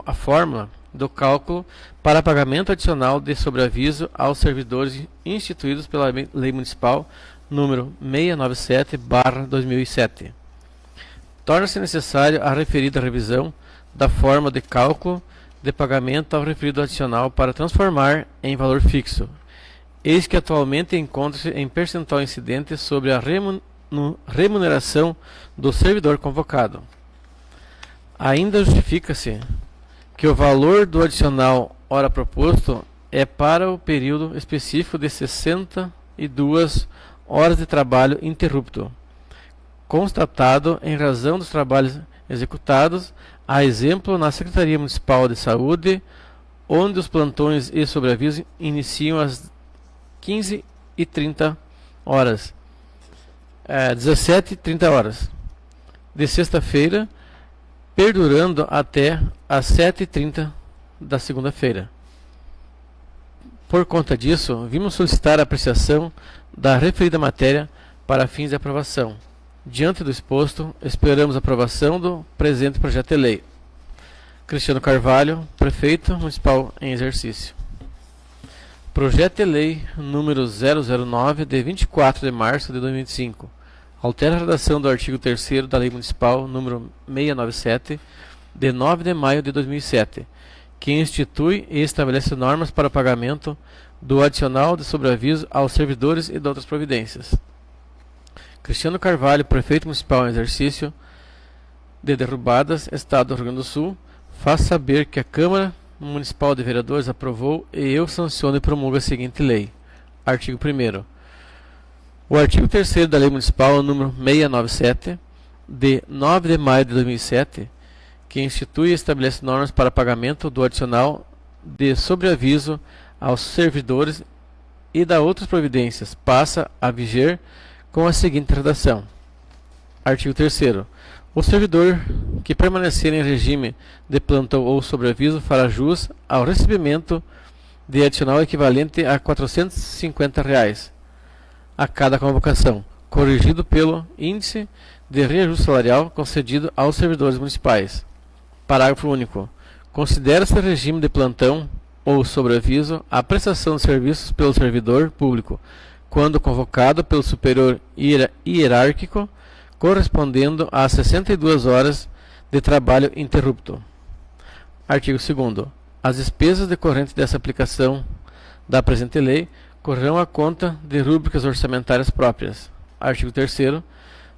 a fórmula do cálculo para pagamento adicional de sobreaviso aos servidores instituídos pela Lei Municipal número 697/2007. Torna-se necessária a referida revisão da forma de cálculo de pagamento ao referido adicional para transformar em valor fixo, eis que atualmente encontra-se em percentual incidente sobre a remuneração do servidor convocado. Ainda justifica-se que o valor do adicional ora proposto é para o período específico de 62 horas de trabalho interrupto, constatado em razão dos trabalhos executados, a exemplo na Secretaria Municipal de Saúde, onde os plantões e sobreaviso iniciam às 15h30 horas, 17h30 horas, de sexta-feira, perdurando até às 7h30 da segunda-feira. Por conta disso, vimos solicitar a apreciação da referida matéria para fins de aprovação. Diante do exposto, esperamos a aprovação do presente projeto de lei. Cristiano Carvalho, Prefeito Municipal em exercício. Projeto de lei número 009, de 24 de março de 2025. Altera a redação do artigo 3º da Lei Municipal número 697, de 9 de maio de 2007, que institui e estabelece normas para o pagamento do adicional de sobreaviso aos servidores e de outras providências. Cristiano Carvalho, Prefeito Municipal em exercício de Derrubadas, Estado do Rio Grande do Sul, faz saber que a Câmara Municipal de Vereadores aprovou e eu sanciono e promulgo a seguinte lei. Artigo 1º. O artigo 3º da Lei Municipal número 697, de 9 de maio de 2007, que institui e estabelece normas para pagamento do adicional de sobreaviso aos servidores e da outras providências, passa a viger com a seguinte redação. Artigo 3º. O servidor que permanecer em regime de plantão ou sobreaviso fará jus ao recebimento de adicional equivalente a R$ 450 a cada convocação, corrigido pelo índice de reajuste salarial concedido aos servidores municipais. Parágrafo único. Considera-se regime de plantão ou sobreaviso a prestação de serviços pelo servidor público, quando convocado pelo superior hierárquico, correspondendo a 62 horas de trabalho interrupto. Artigo 2º. As despesas decorrentes dessa aplicação da presente lei correrão à conta de rúbricas orçamentárias próprias. Artigo 3º.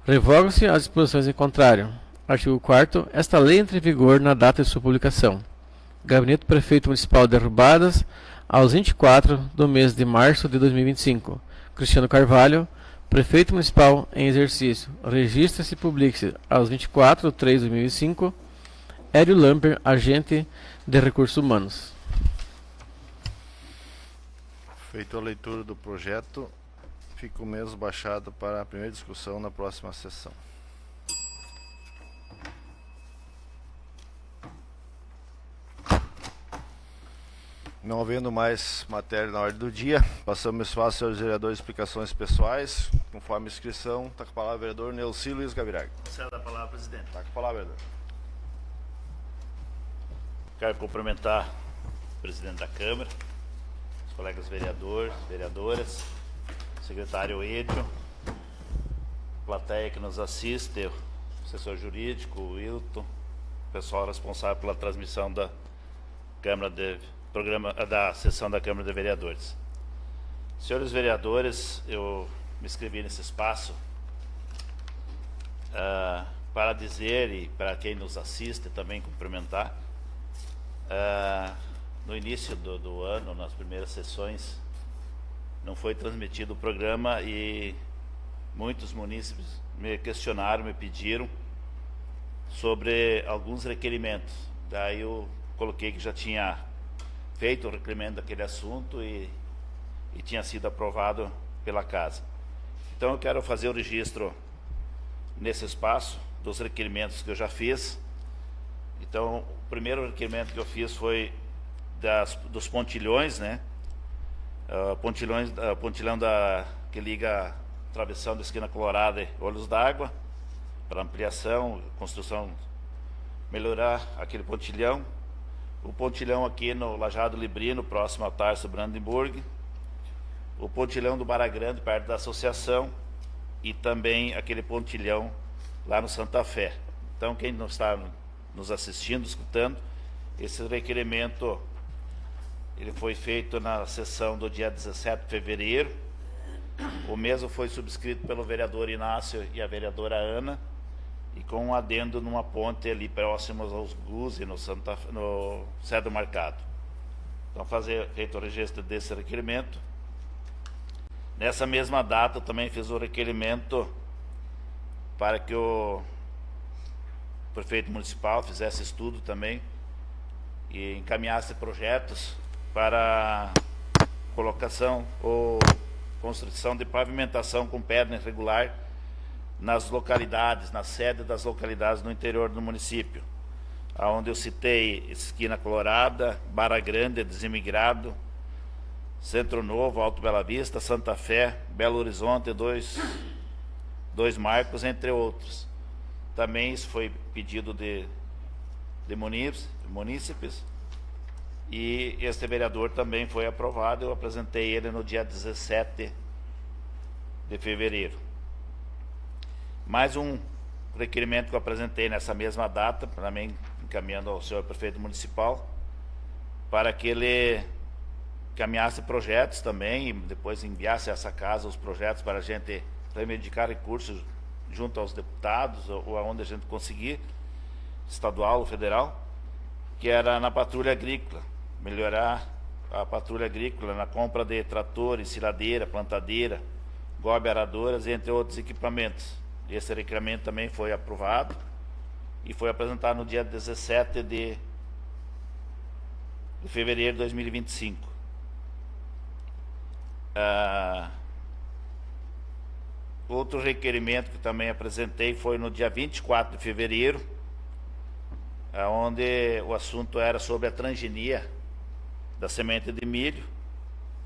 Revogam-se as disposições em contrário. Artigo 4º. Esta lei entra em vigor na data de sua publicação. Gabinete do Prefeito Municipal de Derrubadas, aos 24 do mês de março de 2025. Cristiano Carvalho, Prefeito Municipal em exercício. Registra-se e publique-se aos 24 de 3 de 2005. Hélio Lamper, Agente de Recursos Humanos. Feita a leitura do projeto, fica o mesmo baixado para a primeira discussão na próxima sessão. Não havendo mais matéria na ordem do dia, passamos espaço, senhores vereadores, explicações pessoais. Conforme a inscrição, está com a palavra o vereador Neuci Luiz Gabirag. Conceda a palavra, presidente. Está com a palavra, vereador. Quero cumprimentar o presidente da Câmara, os colegas vereadores, vereadoras, o secretário Edio, plateia que nos assiste, o assessor jurídico, o Wilton, o pessoal responsável pela transmissão da da sessão da Câmara de Vereadores. Senhores vereadores, eu me inscrevi nesse espaço para dizer, e para quem nos assiste também cumprimentar, no início do ano, nas primeiras sessões, não foi transmitido o programa e muitos munícipes me questionaram, me pediram sobre alguns requerimentos. Daí eu coloquei que já tinha feito o requerimento daquele assunto e tinha sido aprovado pela casa. Então eu quero fazer o registro nesse espaço dos requerimentos que eu já fiz. Então o primeiro requerimento que eu fiz foi dos pontilhões, né? Pontilhão que liga a travessão da esquina Colorada e Olhos d'Água, para ampliação, construção, melhorar aquele pontilhão. O pontilhão aqui no Lajado Librino, próximo ao Tarso Brandenburg. O pontilhão do Barra Grande, perto da associação. E também aquele pontilhão lá no Santa Fé. Então, quem não está nos assistindo, escutando, esse requerimento ele foi feito na sessão do dia 17 de fevereiro. O mesmo foi subscrito pelo vereador Inácio e a vereadora Ana, e com um adendo numa ponte ali próximos aos Guzzi, no Cedro Marcado. Então, feito o registro desse requerimento. Nessa mesma data, eu também fiz o requerimento para que o prefeito municipal fizesse estudo também e encaminhasse projetos para colocação ou construção de pavimentação com pedra irregular nas localidades, na sede das localidades no interior do município, aonde eu citei Esquina Colorada, Barra Grande, Desimigrado, Centro Novo, Alto Bela Vista, Santa Fé, Belo Horizonte, dois marcos, entre outros. Também isso foi pedido de munícipes, e este vereador também foi aprovado. Eu apresentei ele no dia 17 de fevereiro. Mais um requerimento que eu apresentei nessa mesma data, também encaminhando ao senhor prefeito municipal, para que ele encaminhasse projetos também e depois enviasse a essa casa os projetos para a gente reivindicar recursos junto aos deputados ou aonde a gente conseguir, estadual ou federal, que era na patrulha agrícola, melhorar a patrulha agrícola na compra de tratores, ciladeira, plantadeira, gobe aradoras, entre outros equipamentos. Esse requerimento também foi aprovado e foi apresentado no dia 17 de fevereiro de 2025. Outro requerimento que também apresentei foi no dia 24 de fevereiro, onde o assunto era sobre a transgenia da semente de milho,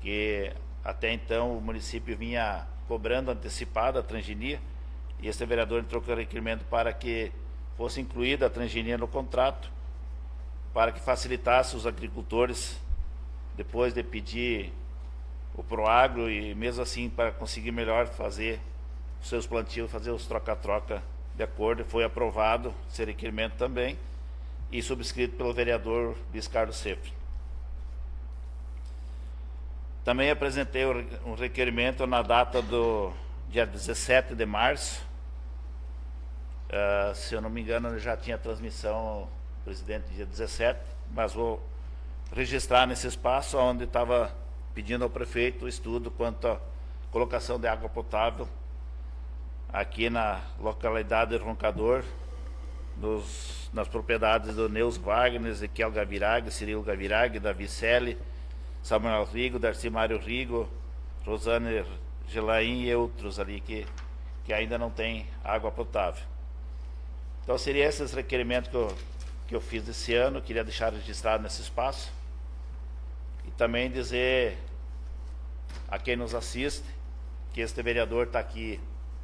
que até então o município vinha cobrando antecipada a transgenia, e esse vereador entrou com o requerimento para que fosse incluída a transgenia no contrato, para que facilitasse os agricultores, depois de pedir o Proagro, e mesmo assim para conseguir melhor fazer os seus plantios, fazer os troca-troca de acordo. Foi aprovado esse requerimento também e subscrito pelo vereador Luiz Carlos Sefri. Também apresentei um requerimento na data do dia 17 de março. Se eu não me engano, eu já tinha transmissão, presidente, dia 17, mas vou registrar nesse espaço onde estava pedindo ao prefeito o estudo quanto à colocação de água potável aqui na localidade de Roncador, nas propriedades do Neus Wagner, Ezequiel Gavirag, Cirilo Gavirag, Davi Selle, Samuel Rigo, Darcy Mário Rigo, Rosane Gelaim e outros ali que ainda não tem água potável. Então seria esses requerimentos que eu fiz esse ano. Queria deixar registrado nesse espaço e também dizer a quem nos assiste que este vereador está aqui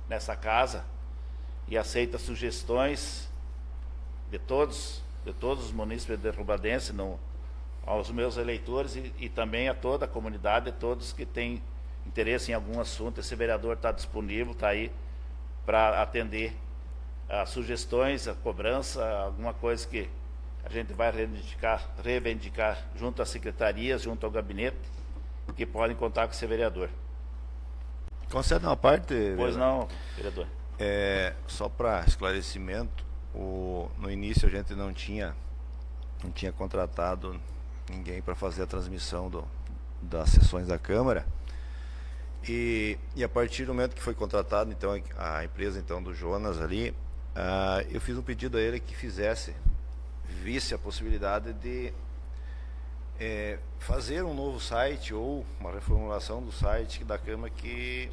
nessa casa e aceita sugestões de todos os munícipes de Derrubadense, aos meus eleitores e também a toda a comunidade, a todos que têm interesse em algum assunto. Esse vereador está disponível, está aí para atender a sugestões, a cobrança, alguma coisa que a gente vai reivindicar junto às secretarias, junto ao gabinete, que podem contar com esse vereador. Concede uma parte, vereador? Pois não, vereador. Só para esclarecimento, no início a gente não tinha contratado ninguém para fazer a transmissão das sessões da Câmara, e a partir do momento que foi contratado então a empresa então do Jonas ali, eu fiz um pedido a ele que visse a possibilidade de fazer um novo site ou uma reformulação do site da Câmara que,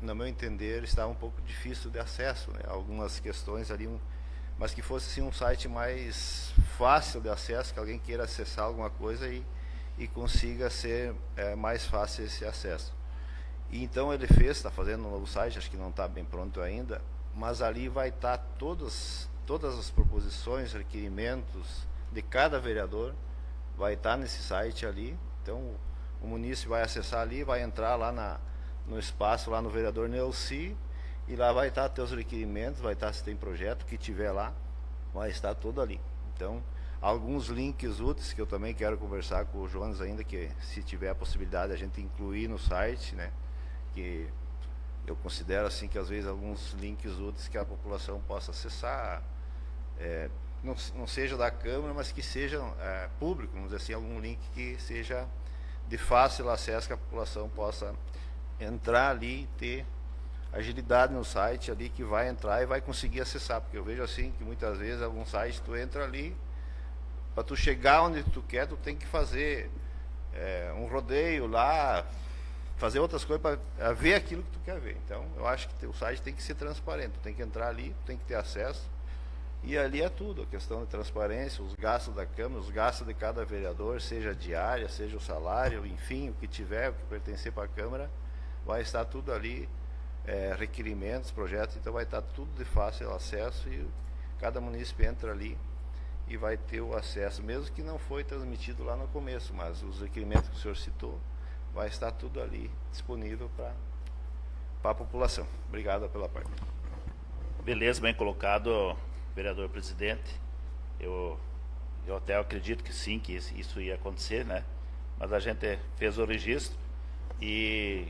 no meu entender, está um pouco difícil de acesso, né? Algumas questões ali, mas que fosse assim, um site mais fácil de acesso, que alguém queira acessar alguma coisa e consiga ser mais fácil esse acesso. E então ele está fazendo um novo site, acho que não está bem pronto ainda, mas ali vai estar todas as proposições, requerimentos de cada vereador, vai estar nesse site ali. Então o munícipe vai acessar ali, vai entrar lá no espaço, lá no vereador Neuci, e lá vai estar teus requerimentos, vai estar se tem projeto, que tiver lá, vai estar tudo ali. Então, alguns links úteis que eu também quero conversar com o Jonas ainda, que se tiver a possibilidade a gente incluir no site, né? Que eu considero assim que às vezes alguns links úteis que a população possa acessar, não seja da Câmara, mas que seja público, vamos dizer assim, algum link que seja de fácil acesso, que a população possa entrar ali e ter agilidade no site ali, que vai entrar e vai conseguir acessar, porque eu vejo assim que muitas vezes algum site tu entra ali, para tu chegar onde tu quer, tu tem que fazer um rodeio lá, fazer outras coisas para ver aquilo que tu quer ver. Então eu acho que o site tem que ser transparente, tu tem que entrar ali, tu tem que ter acesso, e ali é tudo, a questão de transparência, os gastos da Câmara, os gastos de cada vereador, seja a diária, seja o salário, enfim, o que tiver, o que pertencer para a Câmara, vai estar tudo ali, requerimentos, projetos, então vai estar tudo de fácil acesso e cada munícipe entra ali e vai ter o acesso, mesmo que não foi transmitido lá no começo, mas os requerimentos que o senhor citou, vai estar tudo ali disponível para a população. Obrigado pela parte. Beleza, bem colocado, vereador presidente. Eu até acredito que sim, que isso ia acontecer, né? Mas a gente fez o registro e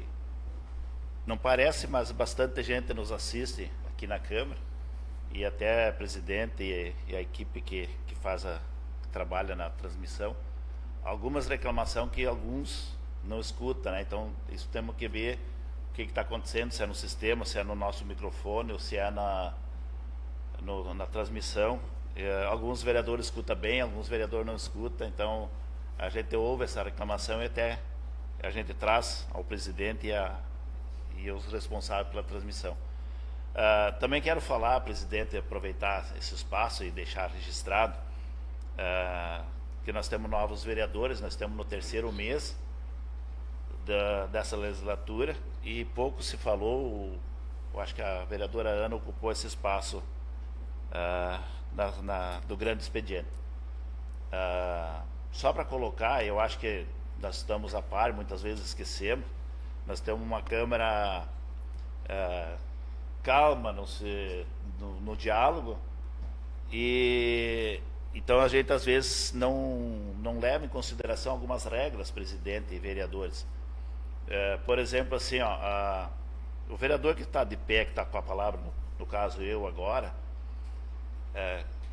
não parece, mas bastante gente nos assiste aqui na Câmara, e até o presidente e a equipe que trabalha na transmissão. Algumas reclamações que alguns não escutam, né? Então isso temos que ver o que está acontecendo, se é no sistema, se é no nosso microfone ou se é na transmissão. Alguns vereadores escutam bem, alguns vereadores não escutam, então a gente ouve essa reclamação e até a gente traz ao presidente e os responsáveis pela transmissão. Também quero falar, presidente, aproveitar esse espaço e deixar registrado que nós temos novos vereadores, nós estamos no 3º mês dessa legislatura e pouco se falou, eu acho que a vereadora Ana ocupou esse espaço do grande expediente. Só para colocar, eu acho que nós estamos a par, muitas vezes esquecemos, nós temos uma Câmara calma no diálogo, e então a gente às vezes não leva em consideração algumas regras, presidente e vereadores. Por exemplo, assim, o vereador que está de pé, que está com a palavra, no caso eu agora,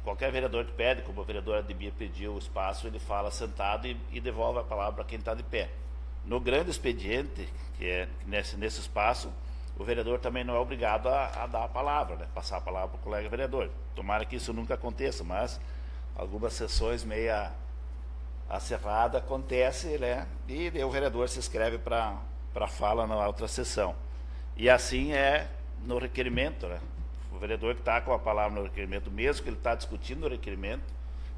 qualquer vereador que pede, como a vereadora Ademir pediu o espaço, ele fala sentado e devolve a palavra para quem está de pé. No grande expediente, que é nesse espaço, o vereador também não é obrigado a dar a palavra, né? Passar a palavra para o colega vereador. Tomara que isso nunca aconteça, mas algumas sessões meia acerrada acontece, né? E o vereador se inscreve para fala na outra sessão. E assim é no requerimento, né? O vereador que está com a palavra no requerimento, mesmo que ele está discutindo o requerimento,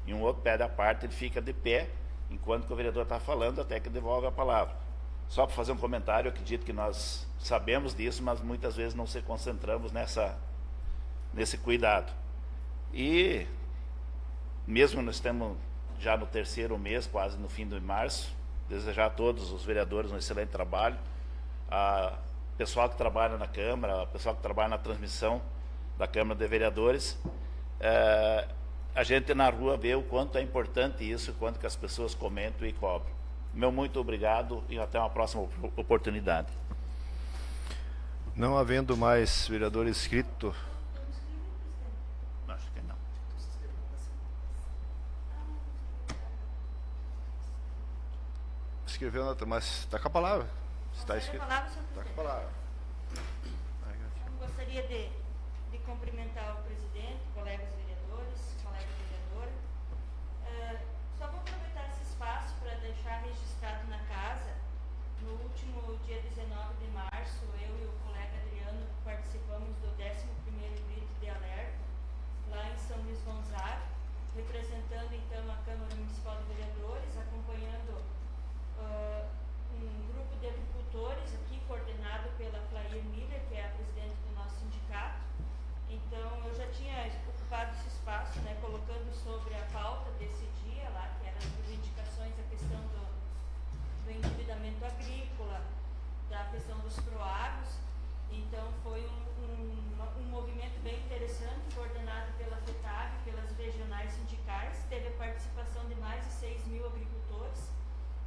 em um outro pé da parte, ele fica de pé, enquanto que o vereador está falando, até que devolve a palavra. Só para fazer um comentário, eu acredito que nós sabemos disso, mas muitas vezes não se concentramos nesse cuidado. E mesmo nós estamos já no 3º mês, quase no fim de março, desejar a todos os vereadores um excelente trabalho, pessoal que trabalha na Câmara, pessoal que trabalha na transmissão da Câmara de Vereadores, a gente na rua vê o quanto é importante isso, o quanto que as pessoas comentam e cobram. Meu muito obrigado e até uma próxima oportunidade. Não havendo mais vereador inscrito, Acho que não. escreveu outra, mas está com a palavra. Está escrito. A palavra, senhor Está com a presidente. palavra. Eu gostaria de de cumprimentar o presidente, colegas vereadores, colega vereadora. Só vou aproveitar esse espaço para deixar registrado na casa. No último dia 19 de março, eu e o colega Adriano participamos do 11º grito de alerta, lá em São Luís Gonzaga, representando então a Câmara Municipal de Vereadores, acompanhando um grupo de agricultores aqui, coordenado pela Clair Miller, que é a presidente do nosso sindicato. Então, eu já tinha ocupado esse espaço, né, colocando sobre a pauta desse dia lá, que eram as reivindicações, a questão do endividamento agrícola, da questão dos proagros. Então, foi um movimento bem interessante, coordenado pela FETAB, pelas regionais sindicais. Teve a participação de mais de 6.000 agricultores.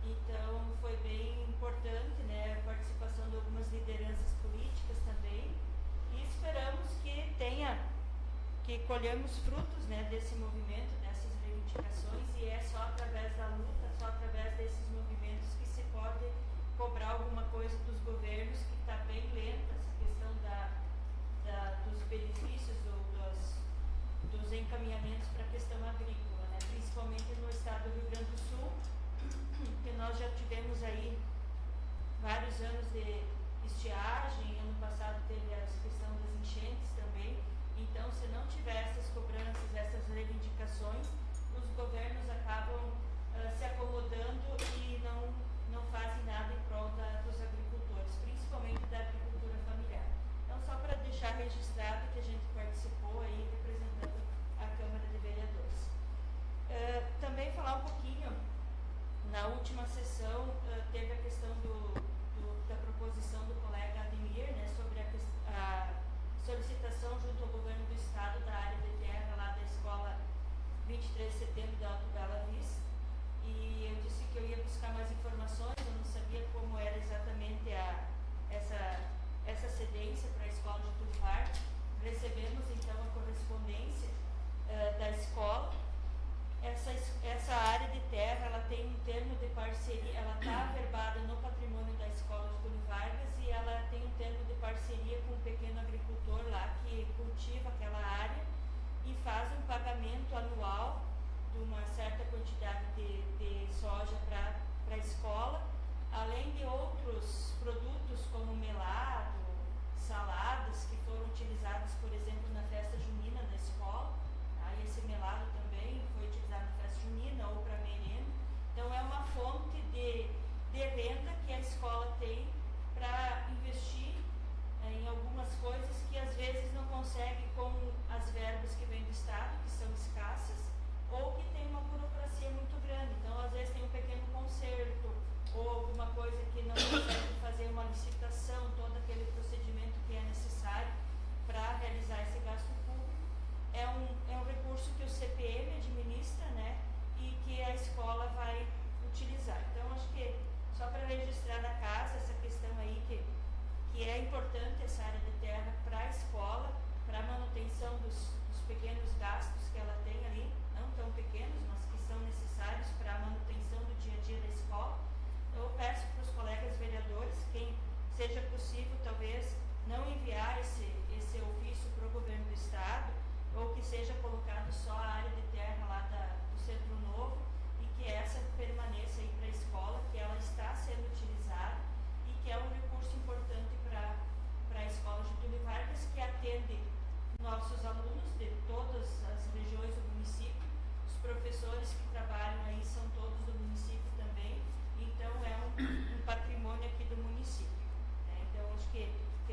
Então, foi bem importante, né, a participação de algumas lideranças políticas também. E esperamos que colhamos frutos, né, desse movimento, dessas reivindicações, e é só através da luta, só através desses movimentos que se pode cobrar alguma coisa dos governos, que está bem lenta essa questão dos benefícios ou dos encaminhamentos para a questão agrícola, né, principalmente no estado do Rio Grande do Sul, que nós já tivemos aí vários anos de estiagem. Ano passado teve a questão das enchentes também. Então, se não tiver essas cobranças, essas reivindicações, os governos acabam se acomodando e não fazem nada em prol dos agricultores, principalmente da agricultura familiar. Então, só para deixar registrado que a gente participou aí representando a Câmara de Vereadores. Também falar um pouquinho, na última sessão teve a questão da proposição do colega Ademir, né, sobre a solicitação junto ao governo do estado da área de terra lá da escola 23 de setembro da Alto Bela Vista. E eu disse que eu ia buscar mais informações, eu não sabia como era exatamente essa cedência para a escola de Getúlio Vargas. Recebemos então a correspondência da escola. Essa área de terra, ela tem um termo de parceria, ela está averbada no patrimônio da escola Getúlio Vargas, e ela tem um termo de parceria com um pequeno agricultor lá que cultiva aquela área e faz um pagamento anual de uma certa quantidade de soja para a escola, além de outros produtos como melado, saladas, que foram utilizados, por exemplo, na festa junina da escola. Aí esse melado também foi utilizado na festa junina ou para merenda. Então, é uma fonte de renda que a escola tem para investir em algumas coisas que às vezes não consegue com as verbas que vêm do Estado, que são escassas, ou que tem uma burocracia muito grande. Então, às vezes tem um pequeno conserto ou alguma coisa que não consegue fazer uma licitação, todo aquele procedimento que é necessário para realizar esse gasto público. É um recurso que o CPM administra, né, e que a escola vai utilizar. Então, acho que só para registrar na casa essa questão aí que é importante essa área de terra para a escola, para a manutenção dos pequenos gastos que ela tem ali, não tão pequenos, mas que são necessários para a manutenção do dia a dia da escola. Eu peço para os colegas vereadores, quem seja possível, talvez não enviar esse ofício para o governo do estado, ou que seja colocado só a área de terra lá do Centro Novo, e que essa permaneça aí para a escola, que ela está sendo utilizada e que é um recurso importante para a escola Getúlio Vargas, que atende nossos alunos de todas as regiões do município. Os professores que trabalham aí são todos do município também, então é um patrimônio aqui do município, né? Então, acho que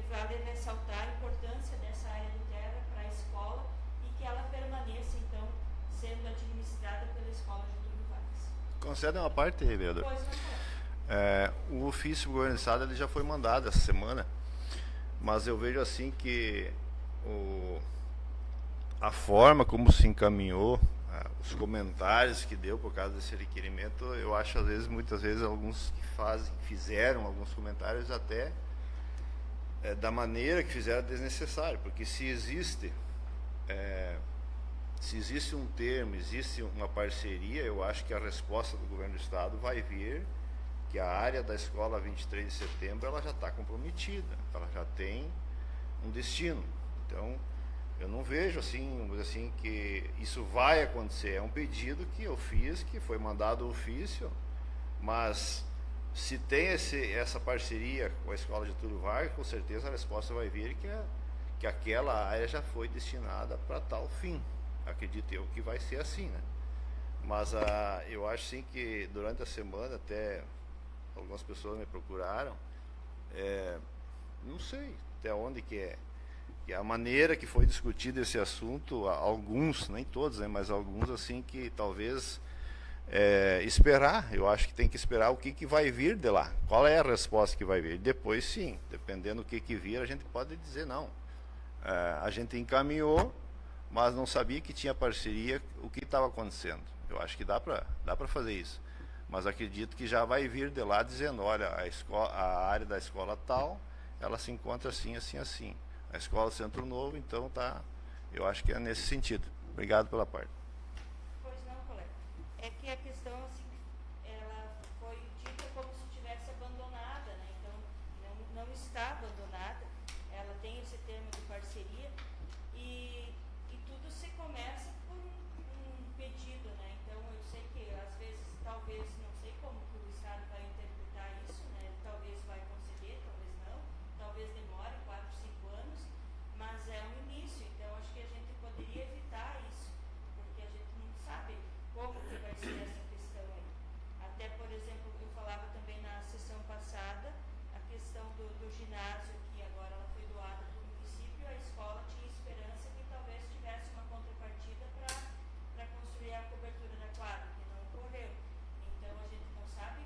vale ressaltar a importância dessa área de terra para a escola e que ela permaneça, então, sendo administrada pela escola Getúlio Vargas. Concede uma parte, vereador. Pois não. O ofício do governo do estado ele já foi mandado essa semana, mas eu vejo assim que a forma como se encaminhou, os comentários que deu por causa desse requerimento, eu acho muitas vezes alguns que fizeram alguns comentários até da maneira que fizeram desnecessário, porque se existe um termo, existe uma parceria, eu acho que a resposta do governo do estado vai vir que a área da escola 23 de setembro ela já está comprometida, ela já tem um destino. Então, eu não vejo assim, vamos dizer assim, que isso vai acontecer. É um pedido que eu fiz, que foi mandado ao ofício, mas se tem essa parceria com a Escola Getúlio Vargas, com certeza a resposta vai vir que aquela área já foi destinada para tal fim. Acredito eu que vai ser assim, né? Mas eu acho sim que durante a semana até algumas pessoas me procuraram, não sei até onde que é. E a maneira que foi discutido esse assunto, alguns, nem todos, né, mas alguns assim que talvez esperar, eu acho que tem que esperar o que vai vir de lá, qual é a resposta que vai vir. Depois sim, dependendo do que vir, a gente pode dizer não. A gente encaminhou, mas não sabia que tinha parceria, o que estava acontecendo. Eu acho que dá para fazer isso. Mas acredito que já vai vir de lá dizendo, olha, a área da escola tal, ela se encontra assim, assim, assim. A escola Centro Novo, então tá, eu acho que é nesse sentido. Obrigado pela parte. Pois não, colega. É que a questão, assim, ela foi dita como se estivesse abandonada, né? Então, não está abandonada. Ela tem esse termo de parceria e tudo se começa por um pedido, né? Então, eu sei que, às vezes, talvez, não sei como que o Estado vai interpretar isso, né? Talvez vai conceder, talvez não. Talvez demore 4, 5 anos, mas é um início. Então, acho que a gente poderia evitar isso, porque a gente não sabe como que vai ser essa questão aí. Até, por exemplo, eu falava também na sessão passada, a questão do ginásio, que agora ela foi doada para o município, a escola tinha esperança que talvez tivesse uma contrapartida para construir a cobertura da quadra, que não ocorreu. Então, a gente não sabe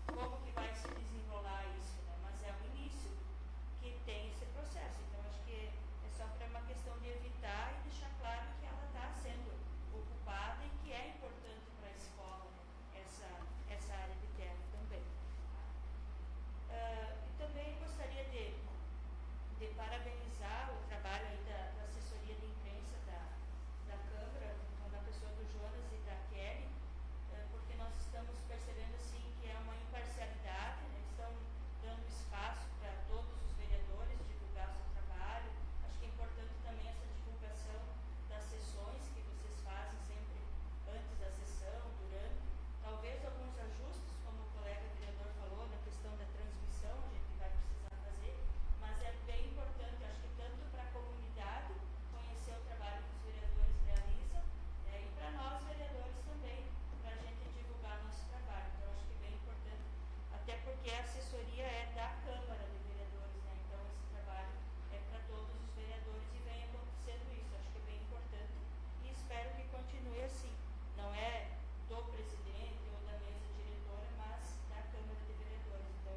como que vai se desenrolar isso, né? Mas é um início que tem esse processo. Então, acho que é só para uma questão de evitar e deixar claro que ela está sendo ocupada e que é importante para a escola, né? essa área de terra também. E também gostaria de parabenizar o trabalho aí da assessoria de imprensa da Câmara, na pessoa do Jonas e da Kelly, porque nós estamos percebendo assim que é uma imparcialidade, né? Estão dando espaço para todos os vereadores divulgar o seu trabalho. Acho que é importante também essa divulgação das sessões que vocês fazem sempre antes da sessão, durante. Talvez alguns ajustes, como o colega vereador falou, na questão da transmissão, a gente vai precisar fazer, mas é bem importante, acho que tanto para a comunidade conhecer o trabalho que os vereadores realizam, e para nós vereadores também, para a gente divulgar nosso trabalho. Então, acho que é bem importante, até porque a assessoria é da Câmara de Vereadores, né? Então, esse trabalho é para todos os vereadores e vem acontecendo isso. Acho que é bem importante e espero que continue assim. Não é do presidente ou da mesa diretora, mas da Câmara de Vereadores. Então,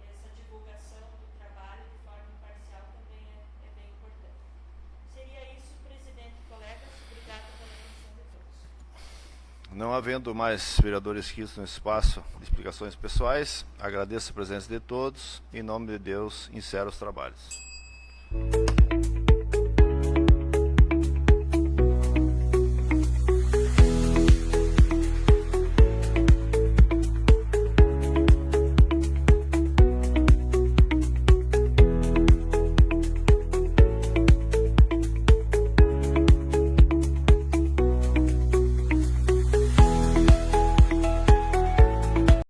essa divulgação do trabalho de forma imparcial também é bem importante. Seria isso, presidente e colegas. Obrigada pela atenção de todos. Não havendo mais vereadores inscritos no espaço de explicações pessoais, agradeço a presença de todos. Em nome de Deus, encerro os trabalhos.